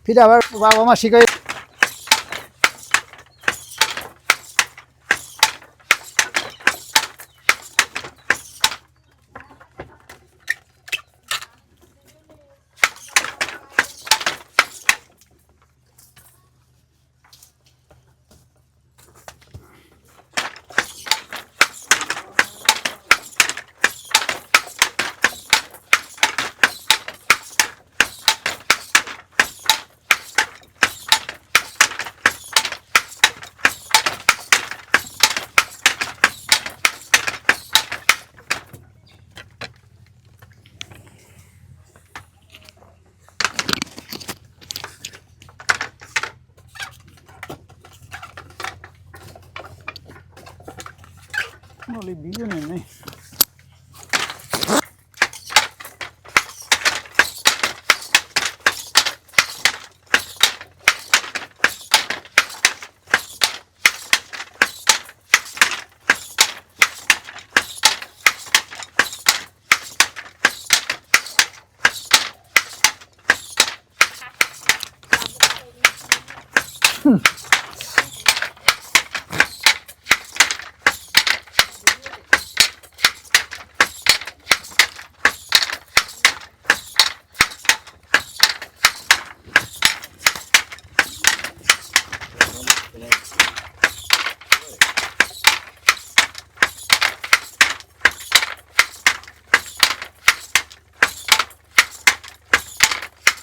ফিরে আবার বাবা মা শিখাই। বলি বিজনে নেই।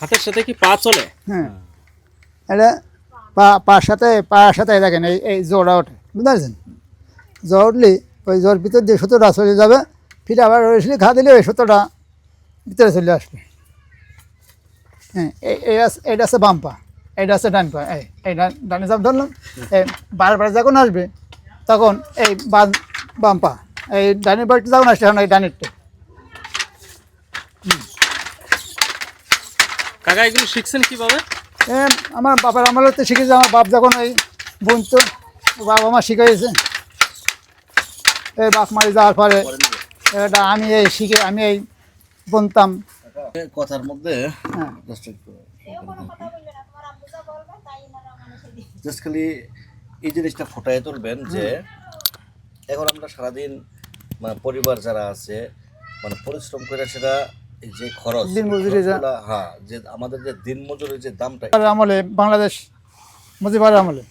হাতের সাথে কি পা চলে? হ্যাঁ, এটা পায়ের সাথে দেখেন এই জোড়া ওঠে, বুঝতে পারছেন? জ্বর উঠলে ওই জ্বর ভিতর দিয়ে সুতোটা চলে যাবে, ফিরে আবার ওই ঘা দিলে ওই সুতোটা ভিতরে চলে আসবে। হ্যাঁ, এইটা আছে বাম পা, এইটা আছে ডান পা। এই ডানে চাপ ধরলাম, এই বারবার যখন আসবে তখন এই বাম পা, এই ডানের বাড়িটা যখন আসছে এখন এই ডানেরটা। কাকা এগুলো শিখছেন কিভাবে? আমার বাবার আমলেতে শিখেছে। আমার বাপ যখন ওই বুনতো, বাবা মা শিখাইছে। এই বাপ মারি যাওয়ার পরে এটা আমি এই শিখে আমি এই বুনতাম। কথার মধ্যে হ্যাঁ, জাস্ট খালি এই জিনিসটা ফুটাই তুলবেন যে এখন আমরা সারাদিন মানে পরিবার যারা আছে মানে পরিশ্রম করে সেটা এই যে খরচ দিনমজুরি হ্যাঁ, যে আমাদের যে দিনমজুরির যে দামটা আমলে বাংলাদেশ মুজিবার আমলে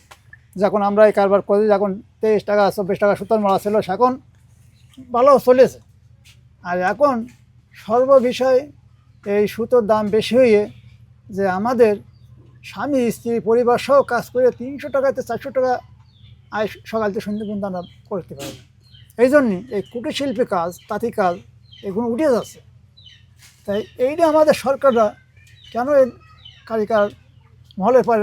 যখন আমরা এই কারবার করি, যখন 23 টাকা 24 টাকা সুতার মারা ছিল, এখন ভালো চলেছে। আর এখন সর্ববিষয় এই সুতোর দাম বেশি হয়ে যে আমাদের স্বামী স্ত্রী পরিবার সহ কাজ করে 300 টাকাতে 400 টাকা আয় সকাল থেকে সন্ধ্যে পর্যন্ত আমরা করতে পারি না। এই জন্যই এই কুটির শিল্পী কাজ, তাঁতি কাজ এগুলো উঠে যাচ্ছে। তাই এইটা আমাদের সরকাররা কেন এই কারিগর মহলের পরে